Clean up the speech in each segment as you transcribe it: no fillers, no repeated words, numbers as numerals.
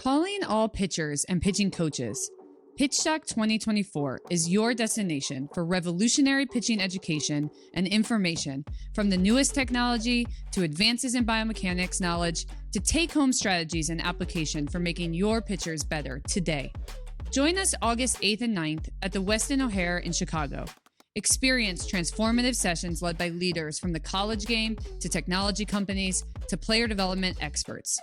Calling all pitchers and pitching coaches, PitchDoc 2024 is your destination for revolutionary pitching education and information, from the newest technology to advances in biomechanics knowledge to take-home strategies and application for making your pitchers better today. Join us August 8th and 9th at the Westin O'Hare in Chicago. Experience transformative sessions led by leaders from the college game to technology companies to player development experts.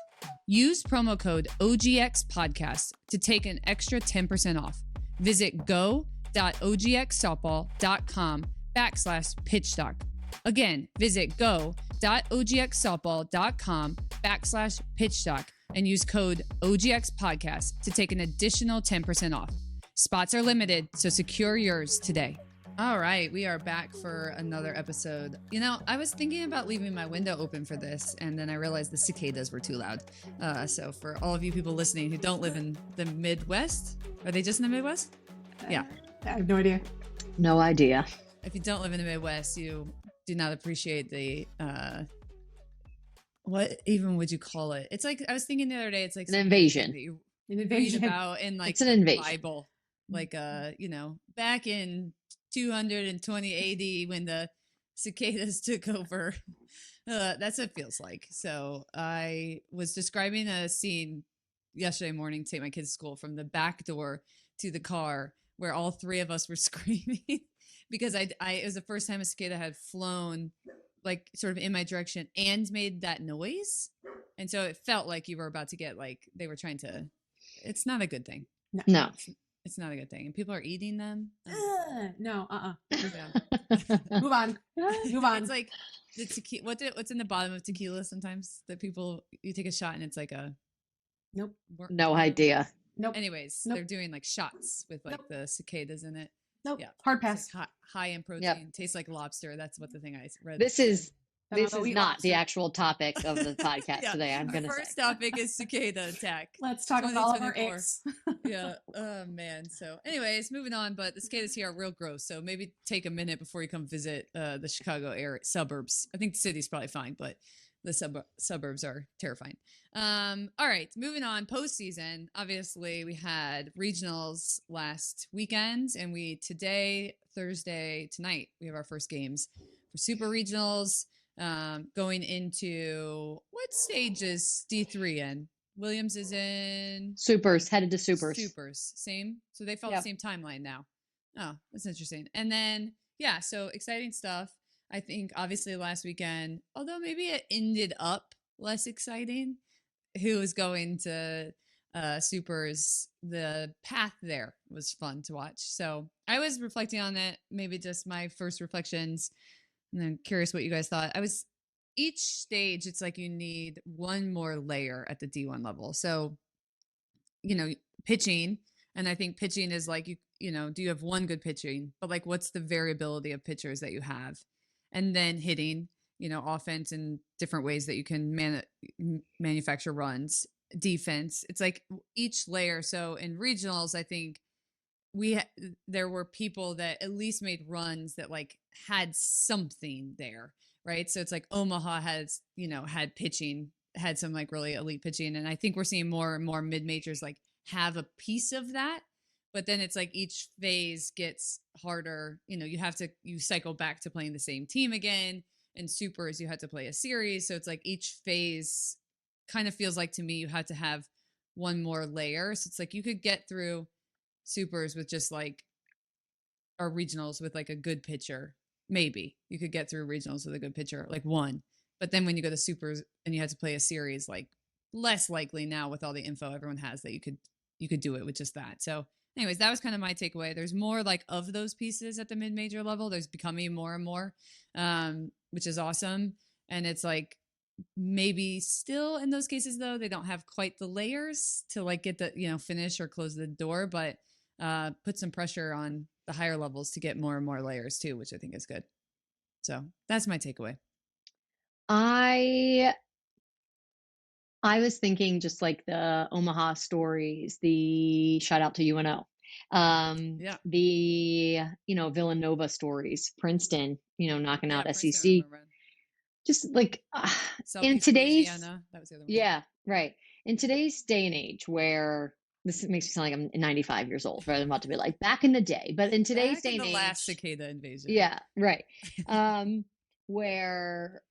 Use promo code OGX Podcast to take an extra 10% off. Visit go.ogxsoftball.com/pitchdoc. Again, visit go.ogxsoftball.com/pitchdoc and use code OGX Podcast to take an additional 10% off. Spots are limited, so secure yours today. All right, we are back for another episode. You know, I was thinking about leaving my window open for this, and then I realized the cicadas were too loud. So for all of you people listening who don't live in the Midwest, are they just in the Midwest? Yeah. I have no idea. No idea. If you don't live in the Midwest, you do not appreciate the, what even would you call it? It's like, I was thinking the other day, it's like an invasion. That you An invasion. read about in like It's an invasion. the Bible. Like, you know, back in 220 AD when the cicadas took over. That's what it feels like. So I was describing a scene yesterday morning to take my kids to school, from the back door to the car, where all three of us were screaming because it was the first time a cicada had flown like sort of in my direction and made that noise. And so it felt like you were about to get, like, they were trying to, it's not a good thing. No. It's not a good thing. And people are eating them. No. Yeah. Move on. Move on. It's like the tequila. What's in the bottom of tequila sometimes that people, you take a shot and it's like a. Nope. No idea. Nope. Anyways, Nope. They're doing like shots with like the cicadas in it. Nope. Yeah. Hard It's pass. like high in protein. Yep. Tastes like lobster. That's what the thing I read. This is Don't eat not the lobster. actual topic of the podcast Yeah. today, I'm going to say. First topic is cicada attack. Let's talk about all of our 2024. eggs. Yeah. Oh man. So anyways, moving on, but the cicadas here are real gross. So maybe take a minute before you come visit the Chicago area suburbs. I think the city's probably fine, but the suburbs are terrifying. All right, moving on. Postseason. Obviously, we had regionals last weekend, and Thursday, tonight, we have our first games for super regionals. Going into, what stage is D3 in? Williams is in Supers, headed to Supers. Same. So they follow Yep. the same timeline now. Oh, that's interesting. And then, yeah, so exciting stuff. I think obviously last weekend, although maybe it ended up less exciting, who was going to Supers, the path there was fun to watch. So I was reflecting on it, maybe just my first reflections, and then curious what you guys thought. Each stage, it's like you need one more layer at the D1 level. So, you know, pitching, and I think pitching is like, you know, do you have one good pitching, but like, what's the variability of pitchers that you have? And then hitting, you know, offense in different ways that you can manufacture runs, defense. It's like each layer. So in regionals, I think there were people that at least made runs that like had something there, right? So it's like Omaha had pitching, had some like really elite pitching. And I think we're seeing more and more mid-majors like have a piece of that. But then it's like each phase gets harder. You know, you cycle back to playing the same team again. And supers, you had to play a series. So it's like each phase kind of feels like, to me, you had to have one more layer. So it's like you could get through supers with just like, or regionals with like a good pitcher. Maybe you could get through regionals with a good pitcher, like one. But then when you go to supers and you had to play a series, like less likely now with all the info everyone has that you could do it with just that. So anyways, that was kind of my takeaway. There's more like of those pieces at the mid-major level. There's becoming more and more, which is awesome. And it's like, maybe still in those cases though, they don't have quite the layers to like get the, you know, finish or close the door, but put some pressure on the higher levels to get more and more layers too, which I think is good. So that's my takeaway. I was thinking just like the Omaha stories, the shout out to UNO, Yeah. the, you know, Villanova stories, Princeton, you know, knocking out Princeton SEC, were run. just like in Southeast today's, Louisiana, that was the other one. yeah, right. in today's day and age where this makes me sound like I'm 95 years old, right? I'm about to be like back in the day, but in today's Back day in and the last age, cicada invasion. yeah, right. Where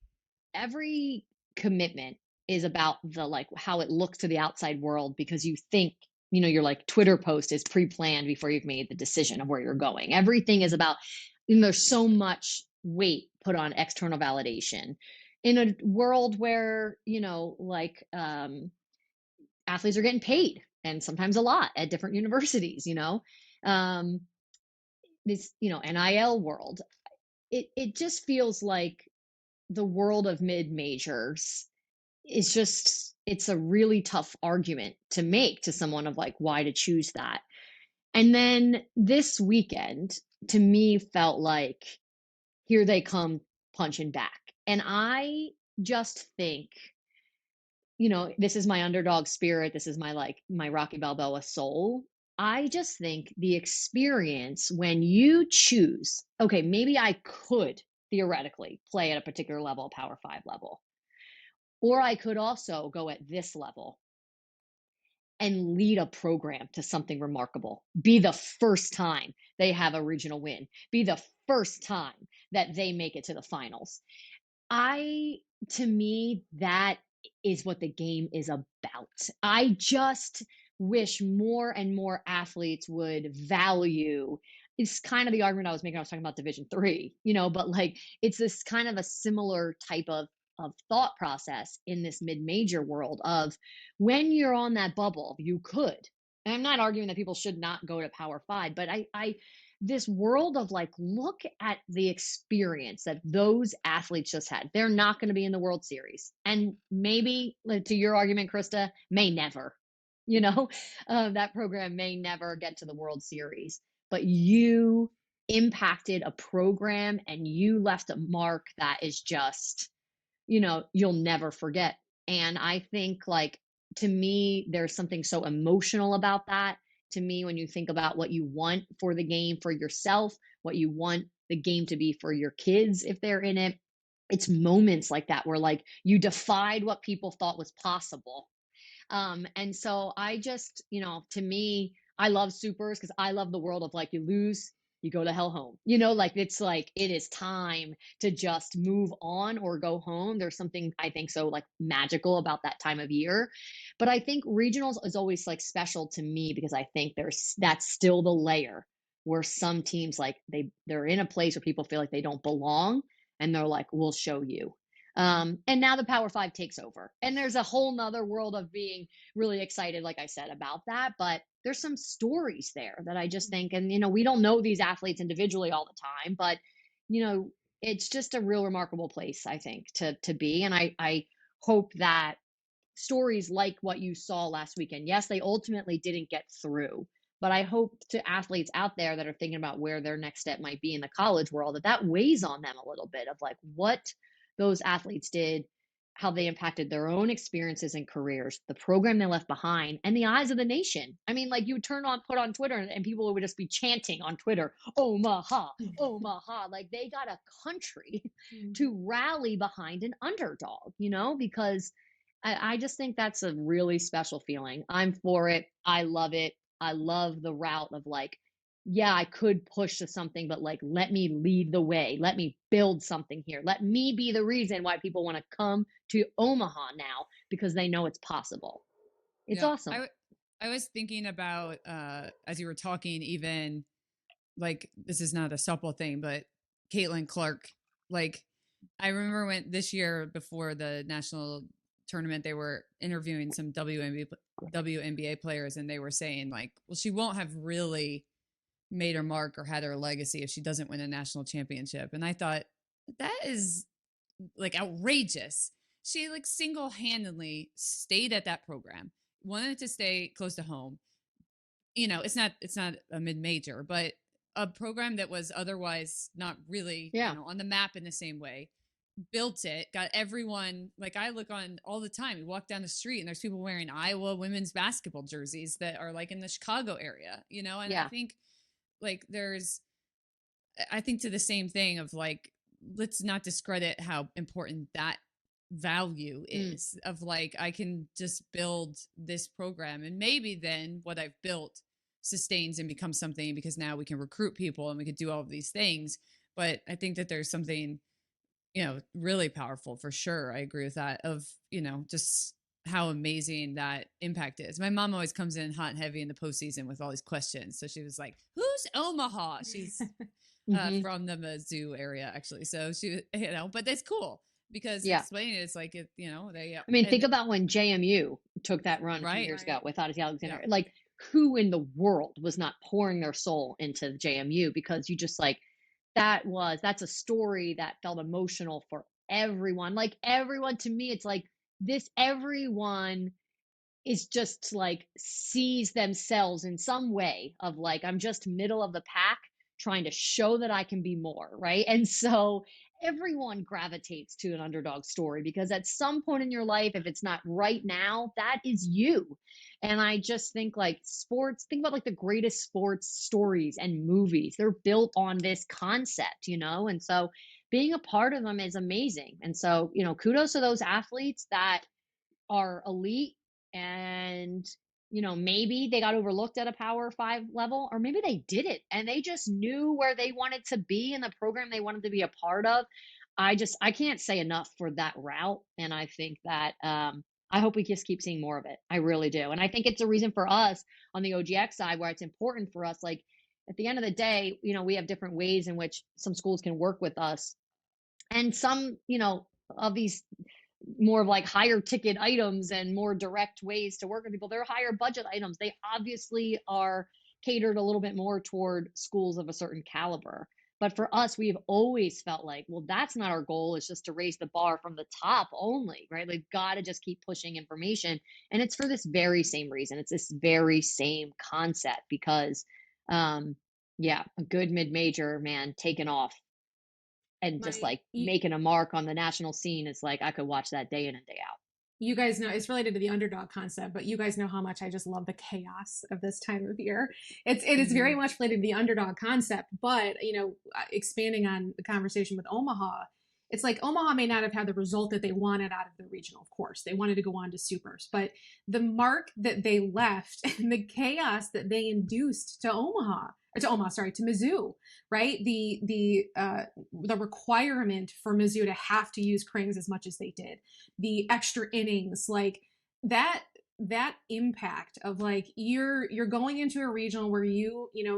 every commitment is about the like how it looks to the outside world because you think, your like Twitter post is pre-planned before you've made the decision of where you're going. Everything is about, there's so much weight put on external validation in a world where, like athletes are getting paid and sometimes a lot at different universities, um, this, NIL world. It just feels like the world of mid majors is just, it's a really tough argument to make to someone of like why to choose that. And then this weekend to me felt like here they come punching back. And I just think, this is my underdog spirit. This is my like my Rocky Balboa soul. I just think the experience when you choose, okay, maybe I could theoretically play at a particular level, Power Five level, or I could also go at this level and lead a program to something remarkable. Be the first time they have a regional win. Be the first time that they make it to the finals. I, to me, that is what the game is about. I just wish more and more athletes would value. It's kind of the argument I was making. I was talking about Division 3, but like it's this kind of a similar type of thought process in this mid-major world of when you're on that bubble, you could. And I'm not arguing that people should not go to Power Five, but I this world of like, look at the experience that those athletes just had. They're not going to be in the World Series. And maybe, like, to your argument, Krista, may never, that program may never get to the World Series. But you impacted a program and you left a mark that is just, you'll never forget. And I think, like, to me, there's something so emotional about that. To me, when you think about what you want for the game for yourself, what you want the game to be for your kids if they're in it, it's moments like that where like you defied what people thought was possible. And so I just, to me, I love supers because I love the world of like you lose, you go to hell home. Like it's like it is time to just move on or go home. There's something I think so like magical about that time of year. But I think regionals is always like special to me because I think that's still the layer where some teams like they're in a place where people feel like they don't belong and they're like, we'll show you. And now the Power Five takes over. And there's a whole nother world of being really excited, like I said, about that. But there's some stories there that I just think, and, we don't know these athletes individually all the time, but, it's just a real remarkable place, I think, to be. And I hope that stories like what you saw last weekend, yes, they ultimately didn't get through. But I hope to athletes out there that are thinking about where their next step might be in the college world, that weighs on them a little bit of like what those athletes did, how they impacted their own experiences and careers, the program they left behind, and the eyes of the nation. I mean, like you would put on Twitter and people would just be chanting on Twitter, Omaha, Omaha. Like they got a country to rally behind an underdog, because I just think that's a really special feeling. I'm for it. I love it. I love the route of like, yeah, I could push to something, but like, let me lead the way. Let me build something here. Let me be the reason why people want to come to Omaha now because they know it's possible. It's Yeah. awesome. I was thinking about, as you were talking, even like, this is not a supple thing, but Caitlin Clark, like, I remember when this year before the national tournament, they were interviewing some WNBA players and they were saying like, well, she won't have really made her mark or had her legacy if she doesn't win a national championship. And I thought that is like outrageous. She like single-handedly stayed at that program, wanted to stay close to home. It's not a mid-major, but a program that was otherwise not really, on the map in the same way. Built it, got everyone, like I look on all the time. You walk down the street and there's people wearing Iowa women's basketball jerseys that are like in the Chicago area, and I think like I think to the same thing of like, let's not discredit how important that value is of like, I can just build this program and maybe then what I've built sustains and becomes something, because now we can recruit people and we could do all of these things. But I think that there's something, really powerful for sure. I agree with that, of, just how amazing that impact is. My mom always comes in hot and heavy in the postseason with all these questions. So she was like, who's Omaha? She's from the Mizzou area, actually. So she, but that's cool because explaining it, it's like, they, I mean, think about when JMU took that run a few years ago with Odyssey Alexander. Yeah. Like, who in the world was not pouring their soul into JMU? Because you just like, that's a story that felt emotional for everyone. Like, everyone, to me, it's like this, everyone is just like sees themselves in some way of like, I'm just middle of the pack trying to show that I can be more, right? And so everyone gravitates to an underdog story, because at some point in your life, if it's not right now, that is you. And I just think like sports, think about like the greatest sports stories and movies. They're built on this concept, and so being a part of them is amazing. And so, kudos to those athletes that are elite, and maybe they got overlooked at a Power 5 level, or maybe they didn't and they just knew where they wanted to be in the program they wanted to be a part of. I can't say enough for that route, and I think that I hope we just keep seeing more of it. I really do. And I think it's a reason for us on the OGX side where it's important for us, like at the end of the day, we have different ways in which some schools can work with us, and some of these more of like higher ticket items and more direct ways to work with people, they're higher budget items. They obviously are catered a little bit more toward schools of a certain caliber. But for us, we've always felt like, well, that's not our goal. It's just to raise the bar from the top only, right? Like, got to just keep pushing information. And it's for this very same reason. It's this very same concept, because, a good mid-major, man, taking off and just like making a mark on the national scene. It's like, I could watch that day in and day out. You guys know it's related to the underdog concept, but you guys know how much I just love the chaos of this time of year. It is very much related to the underdog concept, but expanding on the conversation with Omaha, it's like Omaha may not have had the result that they wanted out of the regional. Of course, they wanted to go on to supers, but the mark that they left and the chaos that they induced to Mizzou, right? The requirement for Mizzou to have to use Krings as much as they did, the extra innings, like that impact of like, you're going into a regional where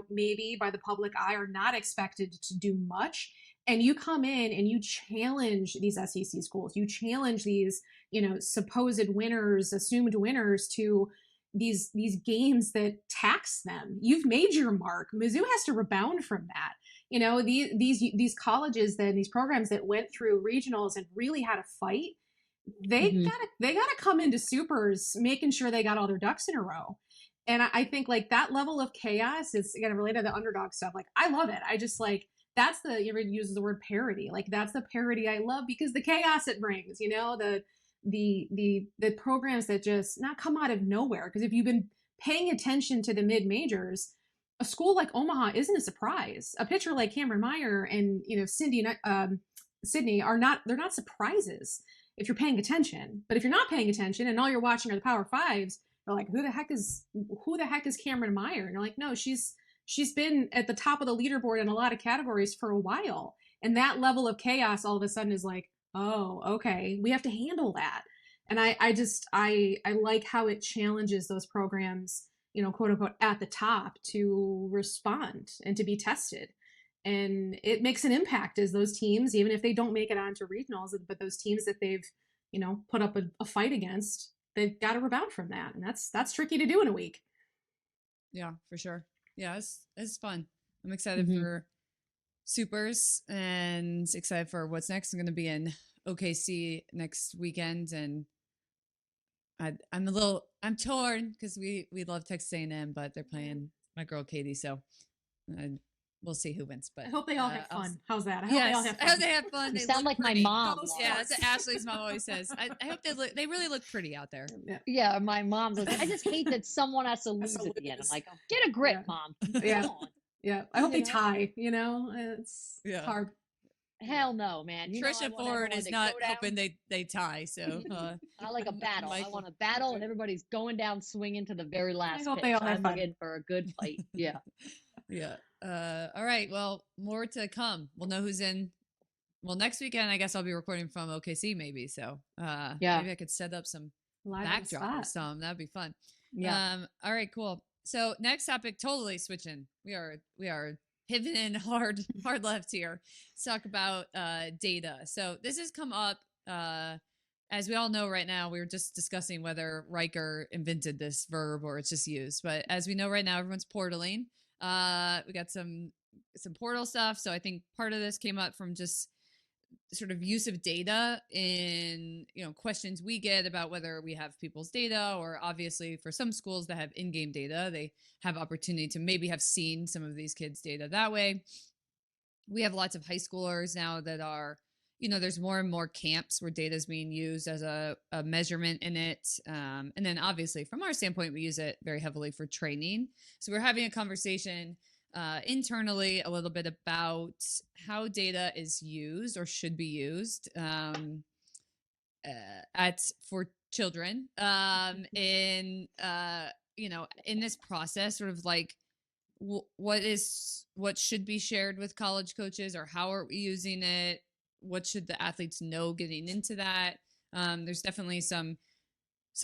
maybe by the public eye are not expected to do much. And you come in and you challenge these SEC schools, you challenge these, supposed winners, assumed winners to these games that tax them. You've made your mark. Mizzou has to rebound from that. These colleges, then these programs that went through regionals and really had a fight, they gotta come into supers making sure they got all their ducks in a row. And I think like that level of chaos is, again, related to the underdog stuff. Like, I love it. I just like, that's you ever use the word parody. Like, that's the parody I love, because the chaos it brings, the programs that just not come out of nowhere. Because if you've been paying attention to the mid majors, a school like Omaha isn't a surprise. A pitcher like Cameron Meyer and Sydney they're not surprises if you're paying attention. But if you're not paying attention and all you're watching are the Power Fives, you're like, who the heck is Cameron Meyer? And you're like, no, she's been at the top of the leaderboard in a lot of categories for a while. And that level of chaos all of a sudden is like, oh, okay, we have to handle that. And I like how it challenges those programs, quote unquote, at the top to respond and to be tested. And it makes an impact as those teams, even if they don't make it onto regionals, but those teams that they've, put up a fight against, they've got to rebound from that. And that's tricky to do in a week. Yeah, for sure. Yeah, it's fun. I'm excited for supers and excited for what's next. I'm going to be in OKC next weekend, and I'm torn because we love Texas A&M, but they're playing my girl Katie, so we'll see who wins. But I hope they all have fun. How's that? I hope yes, they all have fun. I hope they have fun. You they sound like pretty. my mom. Yeah, that's what Ashley's mom always says. I hope they really look pretty out there. Yeah, my mom's like, I just hate that someone has to lose at the end. I'm like, oh, get a grip, Mom. Yeah. Come on. Yeah, I hope they tie. It's hard. Hell no, man. You know, I Trisha want Ford everyone is to not go down. hoping they tie. So I like a battle. I Michael. want a battle, and everybody's going down swinging to the very last hope pitch. they all have I'm fun. looking for a good fight. Yeah. Yeah. All right. Well, more to come. We'll know who's in. Well, next weekend, I guess I'll be recording from OKC maybe. So Yeah. maybe I could set up some Live on the backdrop or spot. something. That'd be fun. Yeah. All right, cool. So next topic, totally switching. We are pivoting hard left here. Let's talk about data. So this has come up as we all know right now. We were just discussing whether Riker invented this verb or it's just used. But as we know right now, everyone's portaling. We got some portal stuff. So I think part of this came up from just sort of use of data in questions we get about whether we have people's data, or obviously for some schools that have in-game data, they have opportunity to maybe have seen some of these kids' data that way. We have lots of high schoolers now that are there's more and more camps where data is being used as a measurement in it, and then obviously from our standpoint we use it very heavily for training. So we're having a conversation internally a little bit about how data is used or should be used for children in in this process, sort of like what should be shared with college coaches, or how are we using it? What should the athletes know getting into that? There's definitely some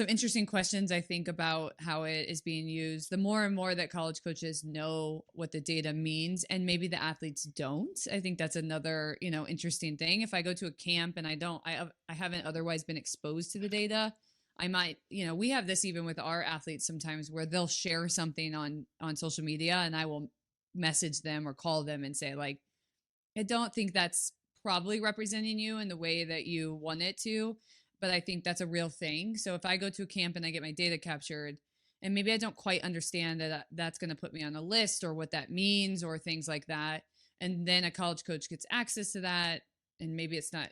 interesting questions, I think, about how it is being used. The more and more that college coaches know what the data means, and maybe the athletes don't, I think that's another, interesting thing. If I go to a camp and I haven't otherwise been exposed to the data, I might, we have this even with our athletes sometimes where they'll share something on social media, and I will message them or call them and say, like, I don't think that's probably representing you in the way that you want it to, but I think that's a real thing. So if I go to a camp and I get my data captured, and maybe I don't quite understand that that's going to put me on a list or what that means or things like that, and then a college coach gets access to that, and maybe it's not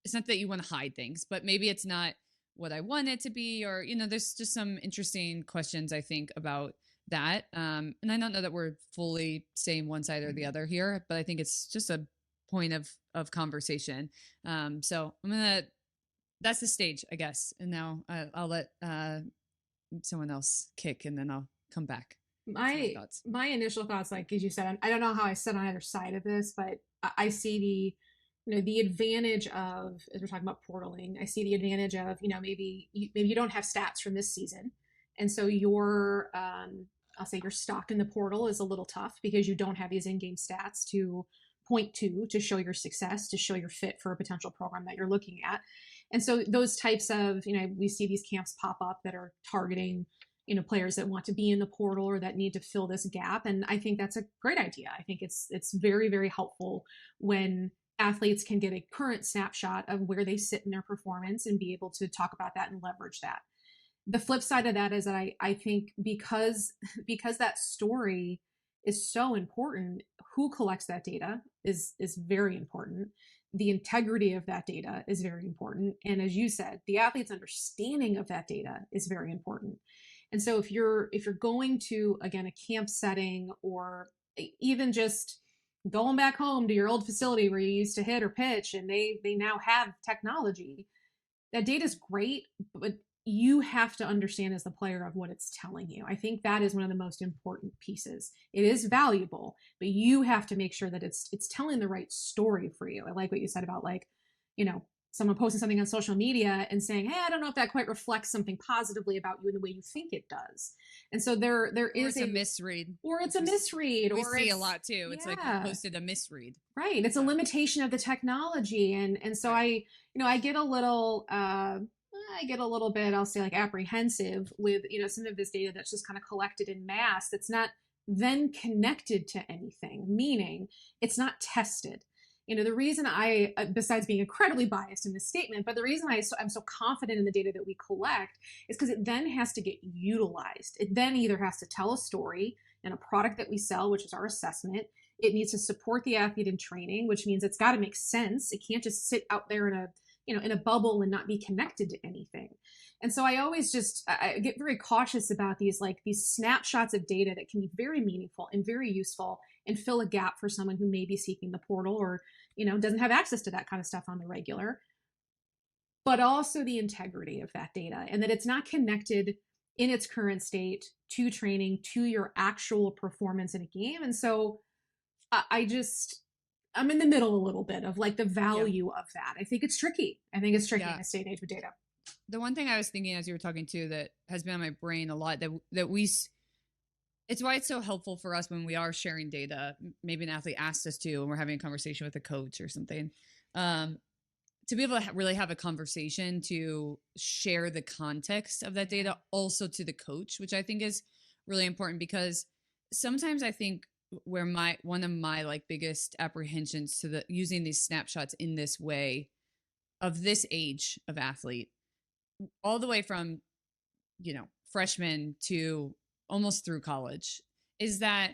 that you want to hide things, but maybe it's not what I want it to be, or there's just some interesting questions, I think, about that. And I don't know that we're fully saying one side or the other here, but I think it's just a point of conversation. So that's the stage, I guess. And now I'll let someone else kick, and then I'll come back. My initial thoughts, like as you said, I don't know how I sit on either side of this, but I see the advantage of, as we're talking about portaling, I see the advantage of maybe you don't have stats from this season, and so your I'll say your stock in the portal is a little tough because you don't have these in-game stats to point to show your success, to show your fit for a potential program that you're looking at. And so those types of, we see these camps pop up that are targeting, players that want to be in the portal or that need to fill this gap. And I think that's a great idea. I think it's very, very helpful when athletes can get a current snapshot of where they sit in their performance and be able to talk about that and leverage that. The flip side of that is that I think because that story is so important, who collects that data is very important. The integrity of that data is very important. And as you said, the athlete's understanding of that data is very important. And so if you're going to, again, a camp setting, or even just going back home to your old facility where you used to hit or pitch, and they now have technology, that data is great, but you have to understand as the player of what it's telling you. I think that is one of the most important pieces. It is valuable, but you have to make sure that it's telling the right story for you. I like what you said about, like, someone posting something on social media and saying, hey, I don't know if that quite reflects something positively about you in the way you think it does. And so there is a misread. Or it's a misread. We see a lot too. It's like you posted a misread. Right. It's a limitation of the technology. And so I get a little bit, I'll say, like, apprehensive with, some of this data that's just kind of collected in mass that's not then connected to anything, meaning it's not tested. The reason I, besides being incredibly biased in this statement, but the reason I'm so confident in the data that we collect is because it then has to get utilized. It then either has to tell a story in a product that we sell, which is our assessment. It needs to support the athlete in training, which means it's got to make sense. It can't just sit out there in a bubble and not be connected to anything. And so I always I get very cautious about these snapshots of data that can be very meaningful and very useful and fill a gap for someone who may be seeking the portal or doesn't have access to that kind of stuff on the regular, but also the integrity of that data and that it's not connected in its current state to training, to your actual performance in a game. And so I'm in the middle a little bit of like the value of that. I think it's tricky. In this day and age with data. The one thing I was thinking as you were talking to that has been on my brain a lot it's why it's so helpful for us when we are sharing data. Maybe an athlete asked us to, and we're having a conversation with a coach or something, to be able to really have a conversation to share the context of that data also to the coach, which I think is really important, because sometimes I think where one of my like biggest apprehensions to the using these snapshots in this way of this age of athlete, all the way from, freshman to almost through college, is that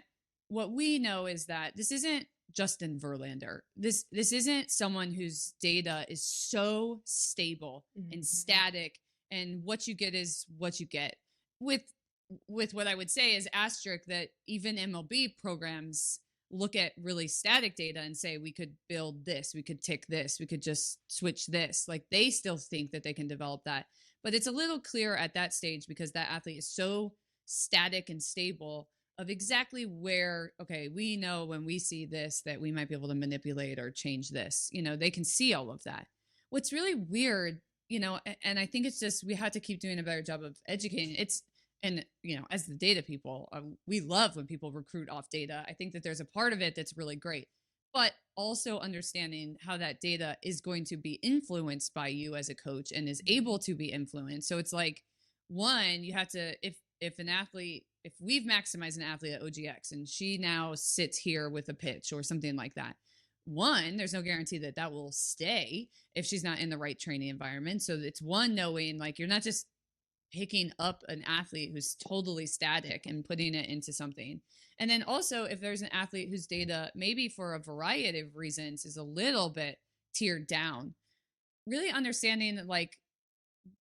what we know is that this isn't Justin Verlander. This isn't someone whose data is so stable and static, and what you get is what you get. With what I would say is asterisk that even MLB programs look at really static data and say, we could build this, we could tick this, we could just switch this. Like, they still think that they can develop that. But it's a little clearer at that stage because that athlete is so static and stable of exactly where, okay, we know when we see this that we might be able to manipulate or change this. They can see all of that. What's really weird, and I think it's just we have to keep doing a better job of educating. And as the data people, we love when people recruit off data. I think that there's a part of it that's really great, but also understanding how that data is going to be influenced by you as a coach and is able to be influenced. So it's like, one, you have to, if we've maximized an athlete at OGX and she now sits here with a pitch or something like that, one, there's no guarantee that that will stay if she's not in the right training environment. So it's one, knowing like you're not just picking up an athlete who's totally static and putting it into something. And then also, if there's an athlete whose data, maybe for a variety of reasons, is a little bit tiered down, really understanding that like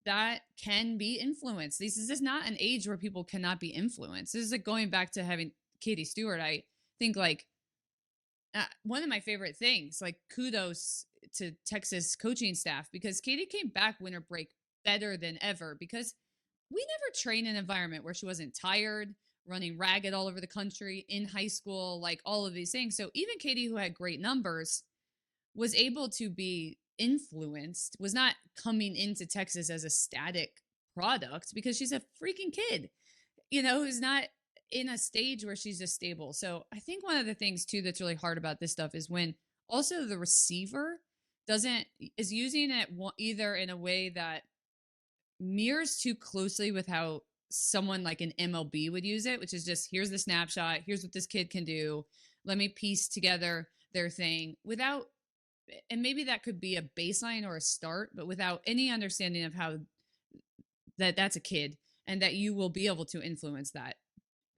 that can be influenced. This is not an age where people cannot be influenced. This is like going back to having Katie Stewart. I think like one of my favorite things, like kudos to Texas coaching staff, because Katie came back winter break better than ever, because we never trained in an environment where she wasn't tired, running ragged all over the country in high school, like all of these things. So even Katie, who had great numbers, was able to be influenced, was not coming into Texas as a static product, because she's a freaking kid, who's not in a stage where she's just stable. So I think one of the things too that's really hard about this stuff is when also the receiver is using it either in a way that mirrors too closely with how someone like an MLB would use it, which is just, here's the snapshot, here's what this kid can do, let me piece together their thing, without, and maybe that could be a baseline or a start, but without any understanding of how that's a kid, and that you will be able to influence that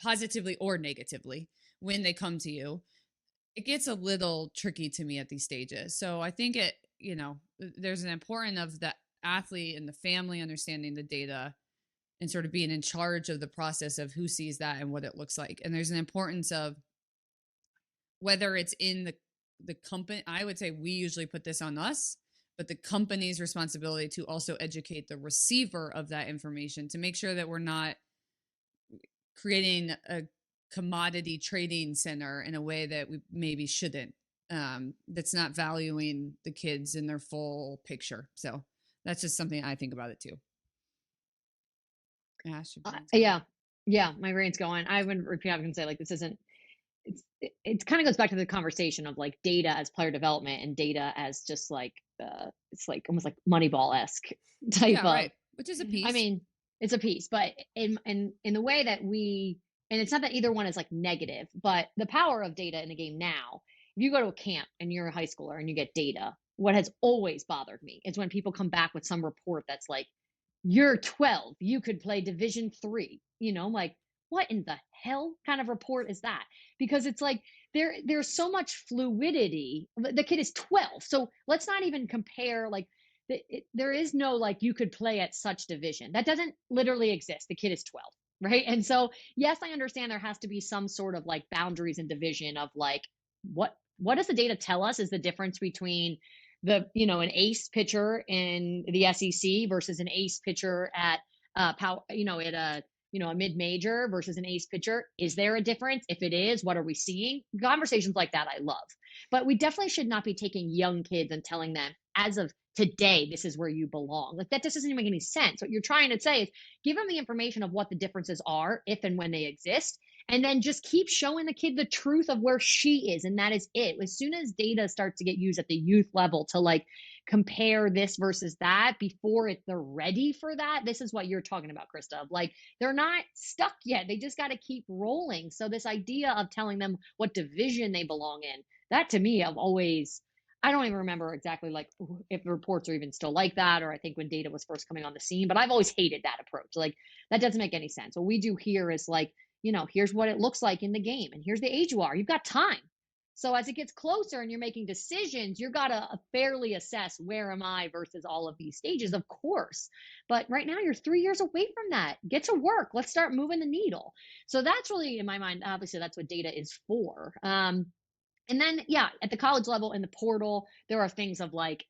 positively or negatively when they come to you. It gets a little tricky to me at these stages. So I think there's an importance of the athlete and the family understanding the data and sort of being in charge of the process of who sees that and what it looks like. And there's an importance of whether it's in the company. I would say we usually put this on us, but the company's responsibility to also educate the receiver of that information to make sure that we're not creating a commodity trading center in a way that we maybe shouldn't, that's not valuing the kids in their full picture. So that's just something I think about it too. Yeah, my brain's going. I would repeat, I can say like, this isn't, it kind of goes back to the conversation of like data as player development and data as just like, it's like almost like Moneyball-esque type of, right. Which is a piece. I mean, it's a piece, but in the way that and it's not that either one is like negative, but the power of data in the game now, if you go to a camp and you're a high schooler and you get data, what has always bothered me is when people come back with some report that's like, you're 12, you could play Division 3, like, what in the hell kind of report is that? Because it's like there's so much fluidity. The kid is 12, so let's not even compare. Like there is no like you could play at such division. That doesn't literally exist. The kid is 12, right? And so yes, I understand there has to be some sort of like boundaries and division of like what what does the data tell us is the difference between the, an ace pitcher in the SEC versus an ace pitcher at power, at a mid major versus an ace pitcher? Is there a difference? If it is, what are we seeing? Conversations like that I love. But we definitely should not be taking young kids and telling them, as of today, this is where you belong. Like, that just doesn't make any sense. What you're trying to say is give them the information of what the differences are, if and when they exist, and then just keep showing the kid the truth of where she is. And that is it. As soon as data starts to get used at the youth level to like compare this versus that before they're ready for that, this is what you're talking about, Krista, of like, they're not stuck yet. They just got to keep rolling. So this idea of telling them what division they belong in, that to me, I don't even remember exactly like if the reports are even still like that, or I think when data was first coming on the scene, but I've always hated that approach. Like, that doesn't make any sense. What we do here is like, here's what it looks like in the game, and here's the age you are. You've got time. So as it gets closer and you're making decisions, you've got to fairly assess, where am I versus all of these stages, of course. But right now you're 3 years away from that. Get to work. Let's start moving the needle. So that's really, in my mind, obviously that's what data is for. And then, yeah, at the college level in the portal, there are things of like,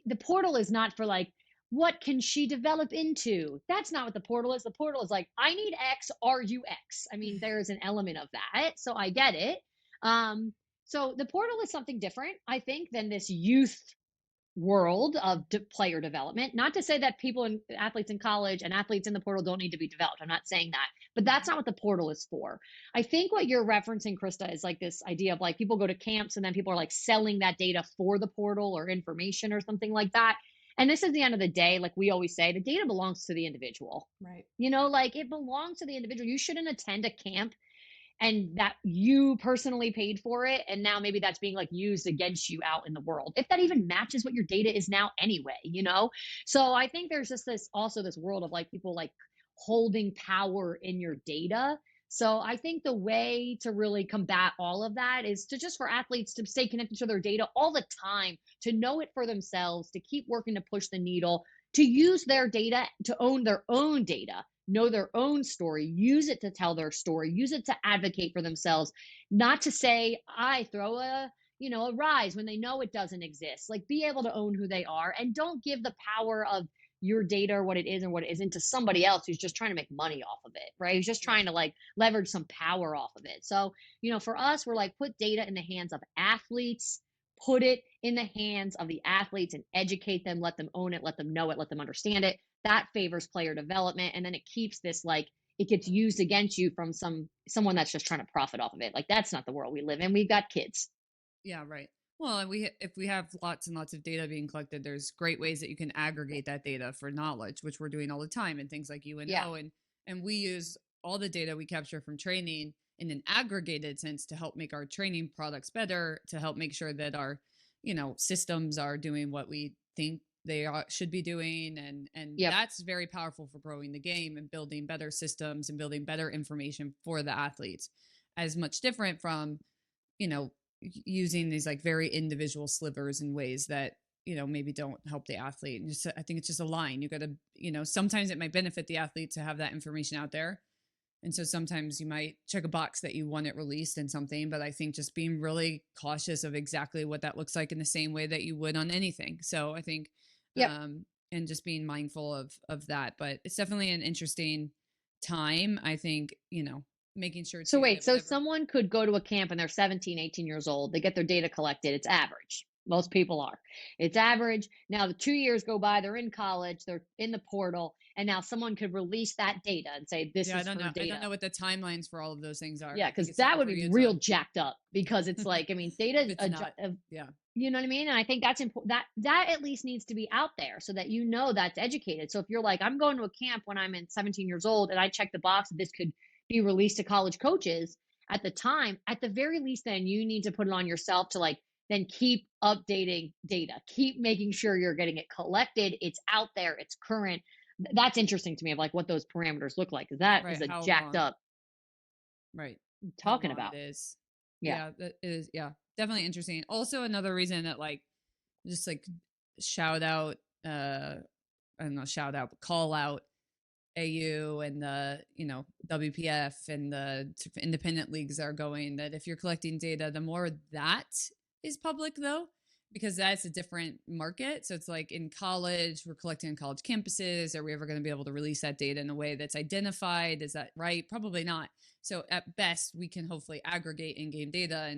the portal is not for like, what can she develop into? That's not what the portal is. The portal is like, I need X, are you X? I mean, there's an element of that. So I get it. So the portal is something different, I think, than this youth world of player development. Not to say that athletes in college and athletes in the portal don't need to be developed. I'm not saying that, but that's not what the portal is for. I think what you're referencing, Krista, is like this idea of like, people go to camps and then people are like selling that data for the portal or information or something like that. And this is the end of the day, like we always say, the data belongs to the individual. Right. Like, it belongs to the individual. You shouldn't attend a camp and that you personally paid for it, and now maybe that's being like used against you out in the world, if that even matches what your data is now anyway. So I think there's just this world of like people like holding power in your data. So I think the way to really combat all of that is to just, for athletes to stay connected to their data all the time, to know it for themselves, to keep working to push the needle, to use their data, to own their own data, know their own story, use it to tell their story, use it to advocate for themselves, not to say, I throw a rise when they know it doesn't exist. Like, be able to own who they are, and don't give the power of your data or what it is and what it isn't to somebody else who's just trying to make money off of it, right? Who's just trying to like leverage some power off of it. So, for us, we're like, put data in the hands of athletes, put it in the hands of the athletes and educate them, let them own it, let them know it, let them understand it. That favors player development. And then it keeps this, like, it gets used against you from someone that's just trying to profit off of it. Like, that's not the world we live in. We've got kids. Yeah, right. Well, and if we have lots and lots of data being collected, there's great ways that you can aggregate that data for knowledge, which we're doing all the time, and things like UNO, and we use all the data we capture from training in an aggregated sense to help make our training products better, to help make sure that our systems are doing what we think they should be doing, and that's very powerful for growing the game and building better systems and building better information for the athletes, as much different from using these like very individual slivers in ways that maybe don't help the athlete. And I think it's just a line. You got to sometimes it might benefit the athlete to have that information out there, and so sometimes you might check a box that you want it released in something, but I think just being really cautious of exactly what that looks like in the same way that you would on anything. So I think and just being mindful of that. But it's definitely an interesting time, I think, making sure. So wait, so someone could go to a camp and they're 17, 18 years old. They get their data collected. It's average. Most people are. It's average. Now the 2 years go by, they're in college, they're in the portal, and now someone could release that data and say, this is for data. I don't know what the timelines for all of those things are. Yeah, because that would be real jacked up, because it's like, I mean, data is you know what I mean? And I think that's important. That at least needs to be out there so that that's educated. So if you're like, I'm going to a camp when I'm 17 years old and I check the box that this could be released to college coaches at the time, at the very least, then you need to put it on yourself to like, then keep updating data, keep making sure you're getting it collected. It's out there. It's current. That's interesting to me, of like what those parameters look like. Cause that is a jacked up. Right. Talking about it is. Yeah. That is. Yeah. Definitely interesting. Also, another reason that like, just like shout out, I don't know, shout out, but call out AU and the, WPF and the independent leagues are going, that if you're collecting data, the more that is public though, because that's a different market. So it's like in college, we're collecting on college campuses. Are we ever going to be able to release that data in a way that's identified? Is that right? Probably not. So at best, we can hopefully aggregate in-game data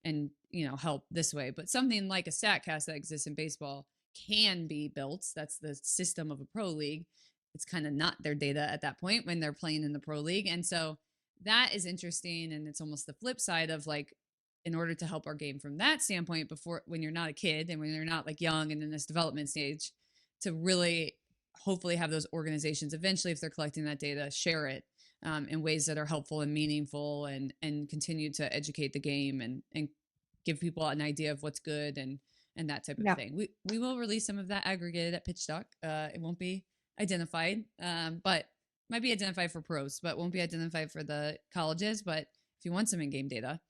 and help this way. But something like a StatCast that exists in baseball can be built. That's the system of a pro league. It's kind of not their data at that point when they're playing in the pro league. And so that is interesting. And it's almost the flip side of like, in order to help our game from that standpoint, before, when you're not a kid and when you're not like young and in this development stage, to really hopefully have those organizations eventually, if they're collecting that data, share it in ways that are helpful and meaningful, and continue to educate the game and give people an idea of what's good and that type of thing. We will release some of that aggregated at Pitch Doc. It won't be identified, but might be identified for pros, but won't be identified for the colleges. But if you want some in-game data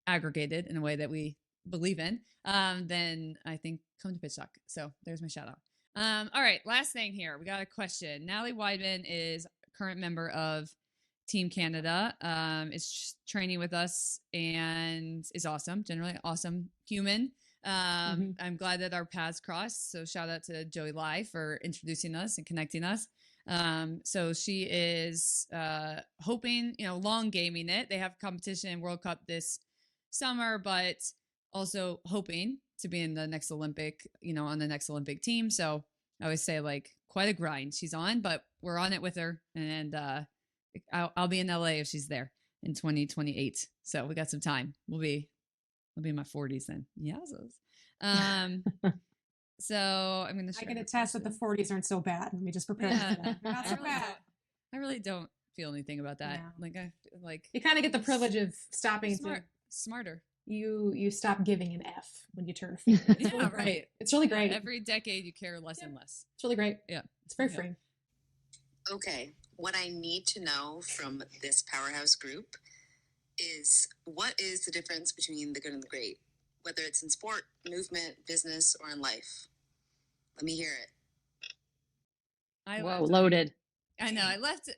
aggregated in a way that we believe in, then I think come to Pitch Doc. So there's my shout out. All right, last thing here. We got a question. Natalie Wideman is a current member of Team Canada, is training with us and is awesome, generally awesome human. I'm glad that our paths crossed. So shout out to Joey Lai for introducing us and connecting us. So she is hoping, long gaming it. They have competition in World Cup this summer, but also hoping to be in the next Olympic, on the next Olympic team. So I always say like quite a grind she's on, but we're on it with her. And I'll be in LA if she's there in 2028. So we got some time. I'll be in my 40s then. Yowzers. So I'm going to I can attest that the 40s aren't so bad. Let me just prepare for that. They're not so bad. I really don't feel anything about that. Yeah. Like you kind of get the privilege of stopping smarter. You stop giving an F when you turn 40. It's really right. Great. It's really great. Every decade you care less and less. It's really great. Yeah. It's very freeing. Okay. What I need to know from this powerhouse group is, what is the difference between the good and the great, whether it's in sport, movement, business, or in life? Let me hear it. Whoa, loaded. I know. I laughed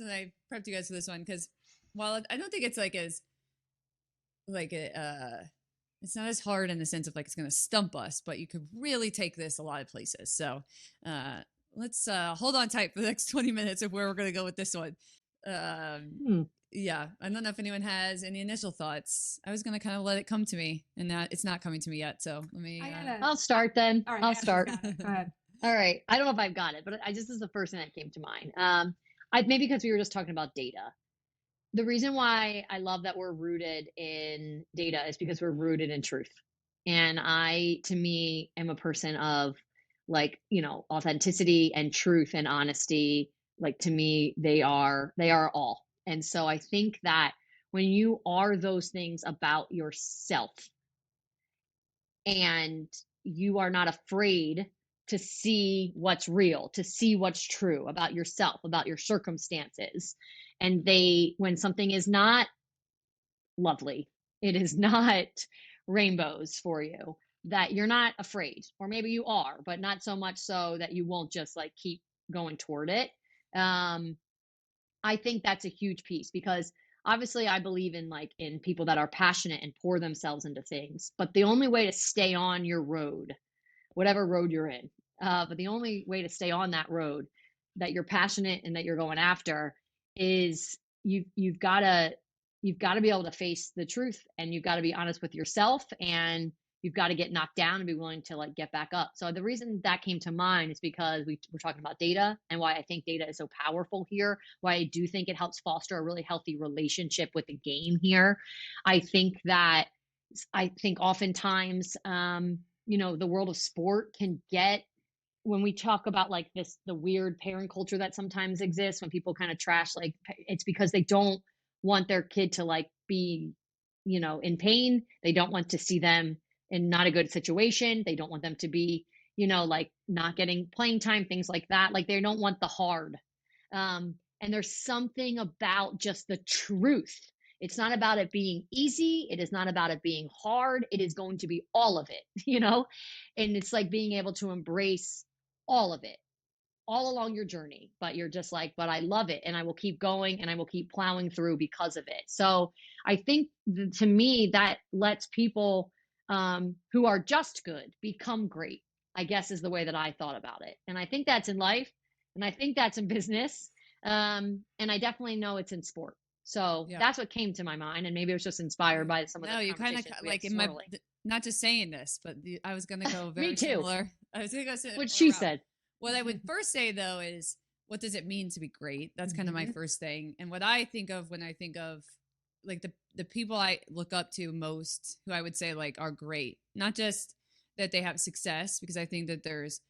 and I prepped you guys for this one because while I don't think it's like as like it's not as hard in the sense of like it's going to stump us, but you could really take this a lot of places. So let's hold on tight for the next 20 minutes of where we're going to go with this one. Yeah, I don't know if anyone has any initial thoughts. I was going to kind of let it come to me, and it's not coming to me yet. So let me. I'll start then. All right, I'll start. Go ahead. All right. I don't know if I've got it, but this is the first thing that came to mind. Maybe because we were just talking about data. The reason why I love that we're rooted in data is because we're rooted in truth. And to me, am a person of like, authenticity and truth and honesty. Like, to me, they are all. And so I think that when you are those things about yourself and you are not afraid to see what's real, to see what's true about yourself, about your circumstances, and when something is not lovely, it is not rainbows for you, that you're not afraid, or maybe you are, but not so much so that you won't just like keep going toward it. I think that's a huge piece, because obviously I believe in people that are passionate and pour themselves into things, but the only way to stay on your road, whatever road you're in, but the only way to stay on that road that you're passionate and that you're going after is you've got to be able to face the truth, and you've got to be honest with yourself, and you've got to get knocked down and be willing to like get back up. So the reason that came to mind is because we're talking about data, and why I think data is so powerful here, why I do think it helps foster a really healthy relationship with the game here. I think oftentimes, the world of sport can get, when we talk about like the weird parent culture that sometimes exists, when people kind of trash, like, it's because they don't want their kid to like be, in pain. They don't want to see them in not a good situation. They don't want them to be, like not getting playing time, things like that. Like, they don't want the hard. And there's something about just the truth. It's not about it being easy. It is not about it being hard. It is going to be all of it, and it's like being able to embrace all of it. all along your journey, but you're just like, but I love it and I will keep going and I will keep plowing through because of it. So I think to me that lets people who are just good become great, I guess is the way that I thought about it. And I think that's in life and I think that's in business. And I definitely know it's in sport. So Yeah. that's what came to my mind. And maybe it was just inspired by some of No, the you kind of conversations we like had in my swirling. not just saying this, but I was going to go Me very too. similar. I was going to go What similar she route. said. What I would first say though is, what does it mean to be great? That's kind of my Mhm. first thing. And what I think of when I think of like the people I look up to most, who I would say like are great, not just that they have success, because I think that there's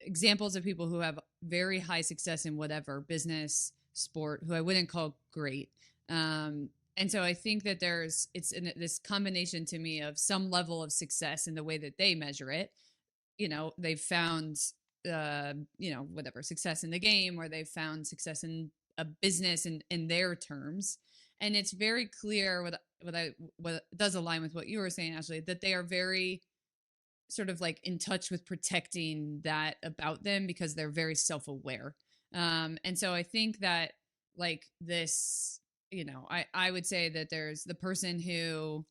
examples of people who have very high success in whatever business, sport, who I wouldn't call great. And so I think that it's in this combination to me of some level of success in the way that they measure it. They've found whatever success in the game, or they've found success in a business in their terms. And it's very clear what does align with what you were saying, Ashley, that they are very sort of like in touch with protecting that about them, because they're very self-aware. And so I think that like this, I would say that there's the person who,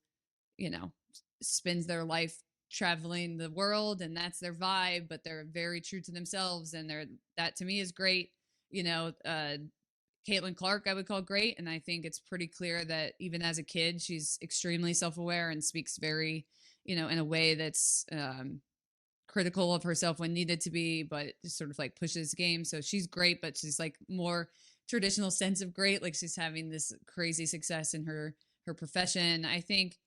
spends their life traveling the world and that's their vibe, but they're very true to themselves. And that to me is great. Caitlin Clark, I would call great. And I think it's pretty clear that even as a kid, she's extremely self-aware and speaks very, in a way that's critical of herself when needed to be, but just sort of like pushes game. So she's great, but she's like more traditional sense of great. Like she's having this crazy success in her profession. I think,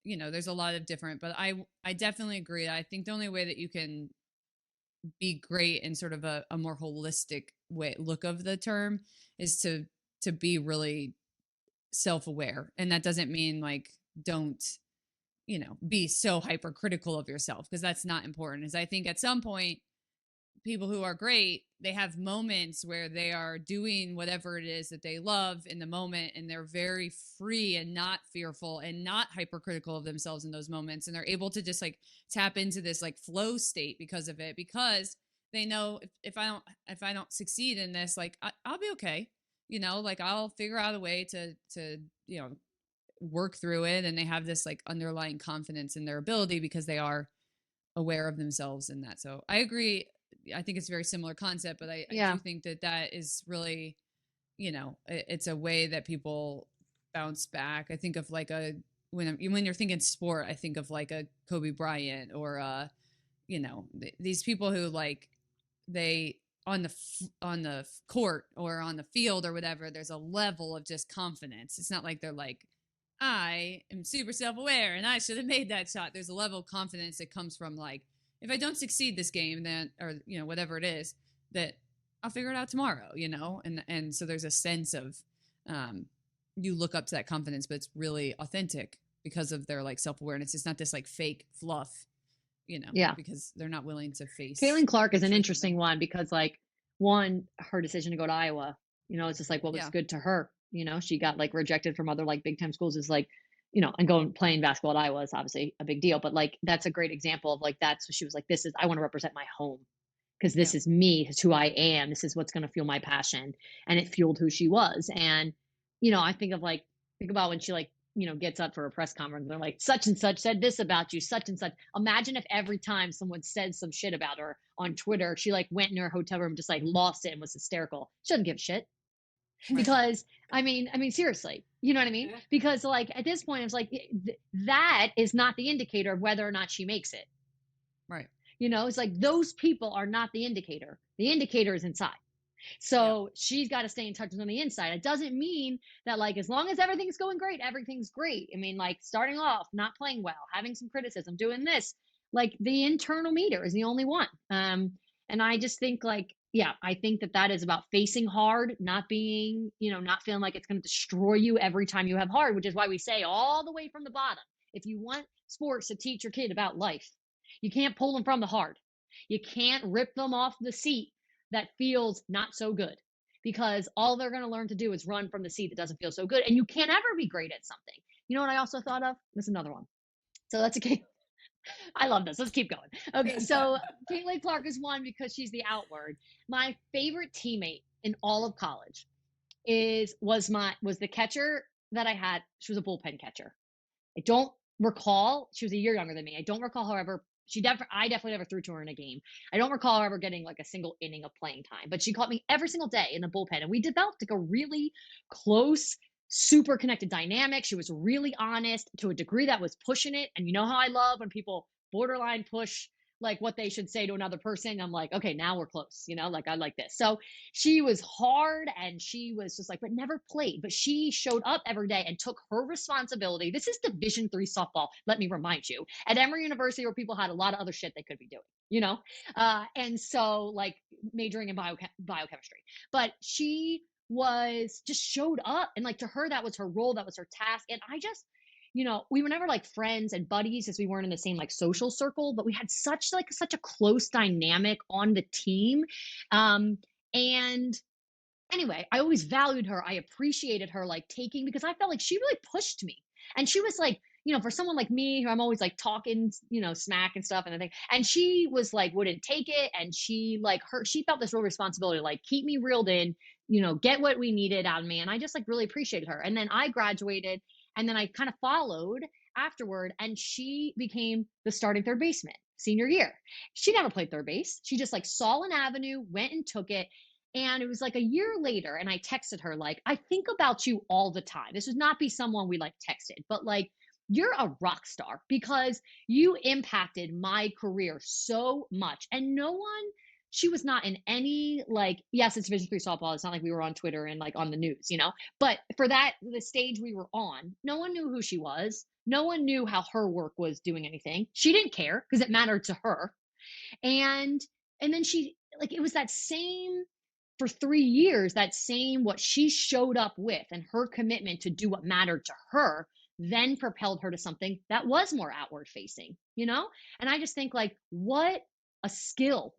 there's a lot of different, but I definitely agree. I think the only way that you can be great in sort of a more holistic way look of the term is to be really self-aware. And that doesn't mean like don't be so hypercritical of yourself, because that's not important. Is I think at some point people who are great, they have moments where they are doing whatever it is that they love in the moment, and they're very free and not fearful and not hypercritical of themselves in those moments, and they're able to just like tap into this like flow state because of it, because they know if I don't succeed in this, like I'll be okay, like I'll figure out a way to work through it. And they have this like underlying confidence in their ability because they are aware of themselves in that. So I agree. I think it's a very similar concept, but I do think that is really, it's a way that people bounce back. I think of like when you're thinking sport, I think of like a Kobe Bryant or these people who like they on the court or on the field or whatever, there's a level of just confidence. It's not like they're like, I am super self-aware and I should have made that shot. There's a level of confidence that comes from like, if I don't succeed this game, then, or, whatever it is, that I'll figure it out tomorrow, and so there's a sense of, you look up to that confidence, but it's really authentic because of their like self-awareness. It's not this like fake fluff, because they're not willing to face. Caitlin Clark is an interesting one because like one, her decision to go to Iowa, it's just like, well, it's good to her. She got like rejected from other like big time schools is like, and going playing basketball at Iowa is obviously a big deal, but like, that's a great example of like, that's what she was like, I want to represent my home because this is me, it's who I am. This is what's going to fuel my passion. And it fueled who she was. And, I think about when she like, gets up for a press conference, they're like, such and such said this about you, such and such. Imagine if every time someone said some shit about her on Twitter, she like went in her hotel room, just like lost it and was hysterical. She doesn't give a shit. Right. Because I mean, seriously, you know what I mean? Yeah. Because like at this point, it's like that is not the indicator of whether or not she makes it. Right. It's like those people are not the indicator. The indicator is inside. So she's got to stay in touch with on the inside. It doesn't mean that like, as long as everything's going great, everything's great. I mean, like starting off, not playing well, having some criticism, doing this, like the internal meter is the only one. And I just think like, I think that is about facing hard, not being, not feeling like it's going to destroy you every time you have hard, which is why we say all the way from the bottom, if you want sports to teach your kid about life, you can't pull them from the hard. You can't rip them off the seat that feels not so good, because all they're going to learn to do is run from the seat that doesn't feel so good. And you can't ever be great at something. You know what I also thought of? There's another one. So that's I love this. Let's keep going. Okay, so Caitlin Clark is one because she's the outward. My favorite teammate in all of college was the catcher that I had. She was a bullpen catcher. I don't recall. She was a year younger than me. I don't recall, however, I definitely never threw to her in a game. I don't recall her ever getting like a single inning of playing time, but she caught me every single day in the bullpen, and we developed like a really close, super connected dynamic. She was really honest to a degree that was pushing it. And you know how I love when people borderline push like what they should say to another person. I'm like, okay, now we're close, like I like this. So she was hard and she was just like, but never played, but she showed up every day and took her responsibility. This is Division III softball, let me remind you, at Emory University, where people had a lot of other shit they could be doing, and so like majoring in biochemistry, but she was just showed up, and like to her that was her role, that was her task. And I just, we were never like friends and buddies, as we weren't in the same like social circle, but we had such a close dynamic on the team. And anyway, I always valued her. I appreciated her like taking, because I felt like she really pushed me. And she was like, for someone like me, who I'm always like talking, smack and stuff and everything. And she was like, wouldn't take it. And she felt this real responsibility, like keep me reeled in, get what we needed out of me. And I just like really appreciated her. And then I graduated, and then I kind of followed afterward, and she became the starting third baseman senior year. She never played third base. She just like saw an avenue, went and took it. And it was like a year later, and I texted her, like, I think about you all the time. This would not be someone we like texted, but like, you're a rock star because you impacted my career so much. And she was not in any, like, yes, it's Division III softball. It's not like we were on Twitter and like on the news, but for the stage we were on, no one knew who she was. No one knew how her work was doing anything. She didn't care because it mattered to her. And then she, like, it was that same, for 3 years, that same what she showed up with and her commitment to do what mattered to her then propelled her to something that was more outward facing, And I just think like, what a skill,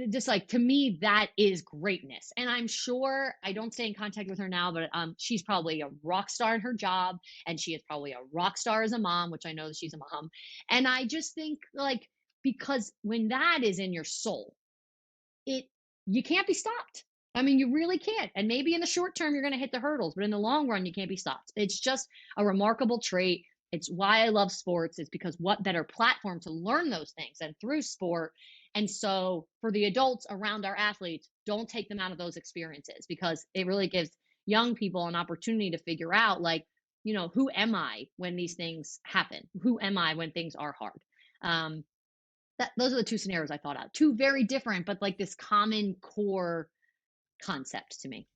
just like, to me, that is greatness. And I'm sure, I don't stay in contact with her now, but she's probably a rock star in her job, and she is probably a rock star as a mom, which I know that she's a mom. And I just think like, because when that is in your soul, you can't be stopped. I mean, you really can't. And maybe in the short term, you're going to hit the hurdles, but in the long run, you can't be stopped. It's just a remarkable trait. It's why I love sports. It's because what better platform to learn those things than through sport. And so for the adults around our athletes, don't take them out of those experiences, because it really gives young people an opportunity to figure out, like, who am I when these things happen? Who am I when things are hard? Those are the two scenarios I thought out. Two very different, but like this common core concept to me.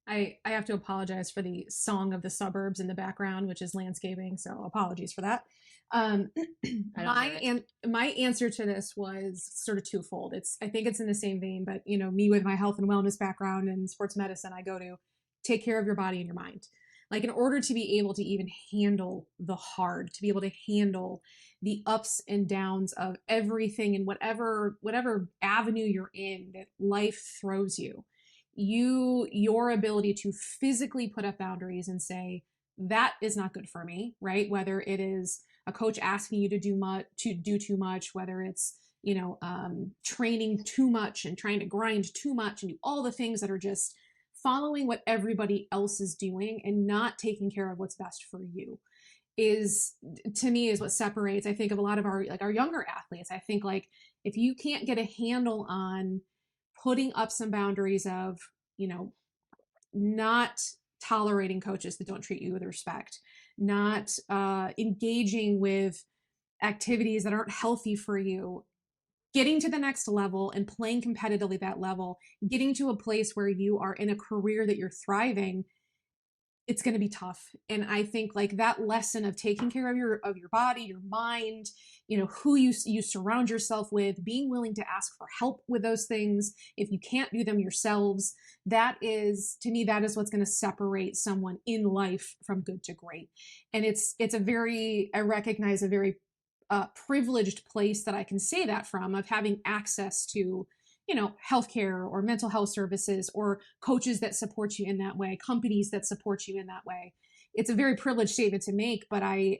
I have to apologize for the song of the suburbs in the background, which is landscaping. So apologies for that. My answer to this was sort of twofold. I think it's in the same vein, but me with my health and wellness background and sports medicine, I go to take care of your body and your mind. Like, in order to be able to even handle the hard, to be able to handle the ups and downs of everything and whatever avenue you're in that life throws you, your ability to physically put up boundaries and say, that is not good for me, right? Whether it is a coach asking you to do too much, whether it's, training too much and trying to grind too much and do all the things that are just following what everybody else is doing and not taking care of what's best for you, is, to me, is what separates, I think, of a lot of our younger athletes. I think, like, if you can't get a handle on putting up some boundaries of, not tolerating coaches that don't treat you with respect, not engaging with activities that aren't healthy for you, getting to the next level and playing competitively at that level, getting to a place where you are in a career that you're thriving, it's going to be tough. And I think, like, that lesson of taking care of your body, your mind, who you surround yourself with, being willing to ask for help with those things if you can't do them yourselves, that is, to me, that is what's going to separate someone in life from good to great. And I recognize a very privileged place that I can say that from, of having access to, healthcare or mental health services or coaches that support you in that way, companies that support you in that way. It's a very privileged statement to make, but I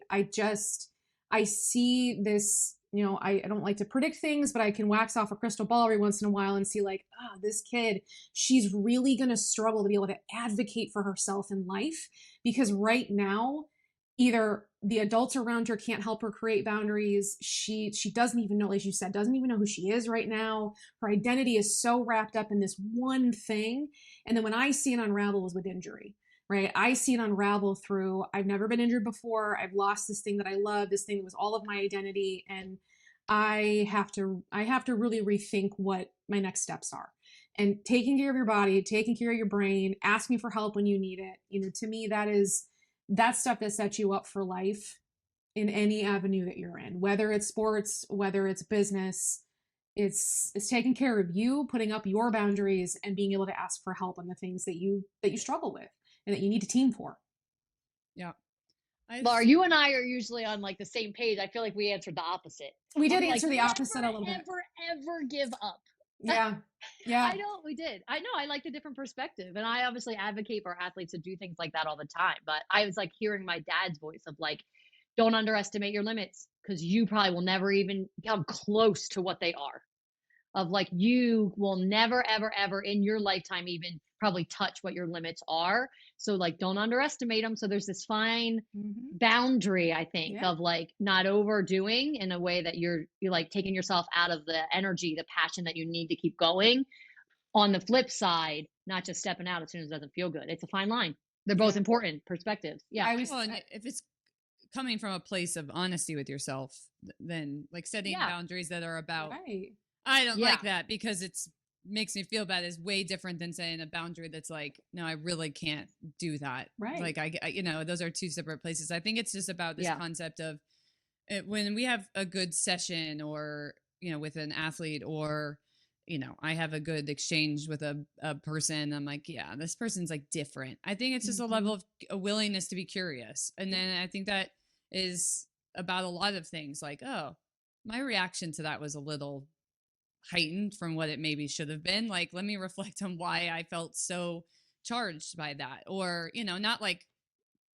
I see this, you know, I don't like to predict things, but I can wax off a crystal ball every once in a while and see like, this kid, she's really going to struggle to be able to advocate for herself in life, because right now, either the adults around her can't help her create boundaries. She doesn't even know, like you said, doesn't even know who she is right now. Her identity is so wrapped up in this one thing. And then when I see it unravel is with injury, right? I see it unravel through, I've never been injured before. I've lost this thing that I love, this thing that was all of my identity. And I have to really rethink what my next steps are. And taking care of your body, taking care of your brain, asking for help when you need it. You know, to me, that's stuff that sets you up for life in any avenue that you're in, whether it's sports, whether it's business. It's taking care of you, putting up your boundaries, and being able to ask for help on the things that you struggle with and that you need a team for. Yeah. Laura, you and I are usually on like the same page. I feel like we answered the opposite. We did answer the opposite a little bit. Ever give up. Yeah. Yeah. I know we did. I know I like a different perspective. And I obviously advocate for athletes to do things like that all the time. But I was like hearing my dad's voice of like, don't underestimate your limits, because you probably will never even come close to what they are. Of like, you will never, ever, ever in your lifetime even probably touch what your limits are. So like, don't underestimate them. So there's this fine boundary, I think, of like not overdoing in a way that you're like taking yourself out of the energy, the passion that you need to keep going. On the flip side, not just stepping out as soon as it doesn't feel good. It's a fine line. They're both important perspectives. Yeah. If it's coming from a place of honesty with yourself, then like setting boundaries that are about, I don't like that because it's makes me feel bad is way different than saying a boundary that's like, no, I really can't do that. Right. Like I you know, those are two separate places. I think it's just about this concept of when we have a good session or, you know, with an athlete or, you know, I have a good exchange with a person. I'm like, yeah, this person's like different. I think it's just a level of a willingness to be curious. And then I think that is about a lot of things like, oh, my reaction to that was a little heightened from what it maybe should have been. Like, let me reflect on why I felt so charged by that. Or, you know, not like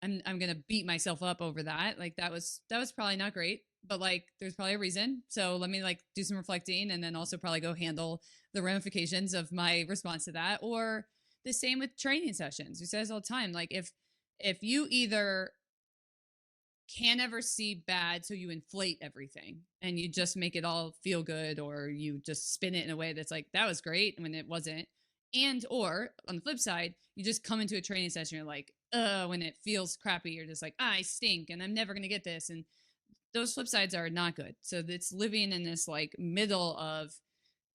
I'm going to beat myself up over that. Like that was probably not great, but like, there's probably a reason. So let me like do some reflecting and then also probably go handle the ramifications of my response to that. Or the same with training sessions. We say this all the time. Like if you either can't ever see bad, so you inflate everything and you just make it all feel good, or you just spin it in a way that's like, that was great when it wasn't. And, or on the flip side, you just come into a training session, you're like, when it feels crappy, you're just like, I stink and I'm never going to get this. And those flip sides are not good. So it's living in this like middle of,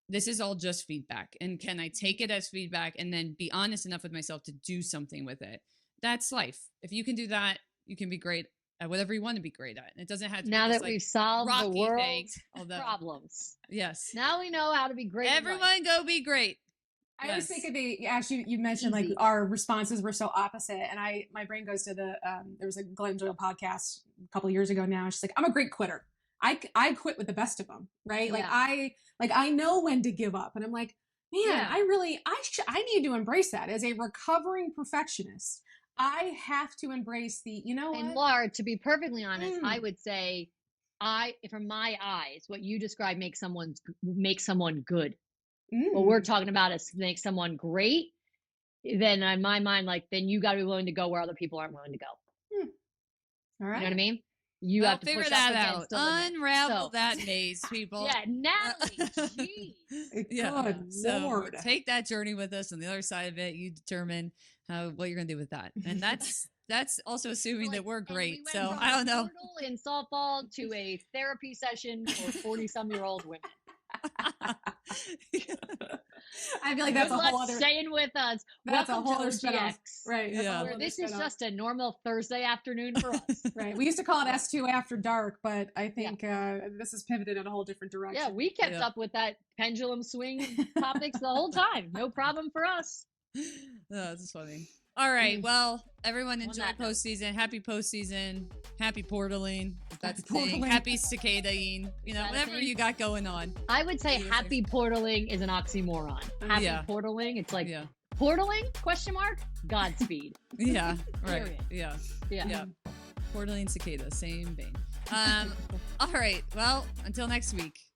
this is all just feedback. And can I take it as feedback and then be honest enough with myself to do something with it? That's life. If you can do that, you can be great at whatever you want to be great at. It doesn't have to now be that we've solved the world's problems. Yes. Now we know how to be great. Everyone go be great. I always think of you mentioned like our responses were so opposite, and my brain goes to there was a Glenn Doyle podcast a couple of years ago now. She's like, I'm a great quitter. I quit with the best of them, right? Like I know when to give up, and I'm like, man, I need to embrace that as a recovering perfectionist. I have to embrace and Laura, to be perfectly honest, I would say from my eyes, what you describe makes someone good. What we're talking about is make someone great. Then in my mind, like, then you got to be willing to go where other people aren't willing to go. All right. You know what I mean? You have to figure push that out. Unravel that maze, people. Yeah, Natalie. Good Lord. Take that journey with us. On the other side of it, you determine what you're going to do with that. And that's also assuming that we're great. So I don't know. In softball to a therapy session for 40-some-year-old women. I feel like that's a whole other staying with us. That's Welcome a whole other to spin-off. OGX. Right. Where this is just a normal Thursday afternoon for us. Right. We used to call it S2 After Dark, but I think this has pivoted in a whole different direction. Yeah, we kept up with that pendulum swing topics the whole time. No problem for us. That's funny. All right. Well, everyone enjoy postseason. Happy postseason. Happy portaling. That's the thing. Happy cicadaing. You know, whatever you got going on. I would say happy portaling is an oxymoron. Happy portaling. It's like portaling? ? Godspeed. Yeah. Right. Yeah. Portaling cicada. Same vein. All right. Well, until next week.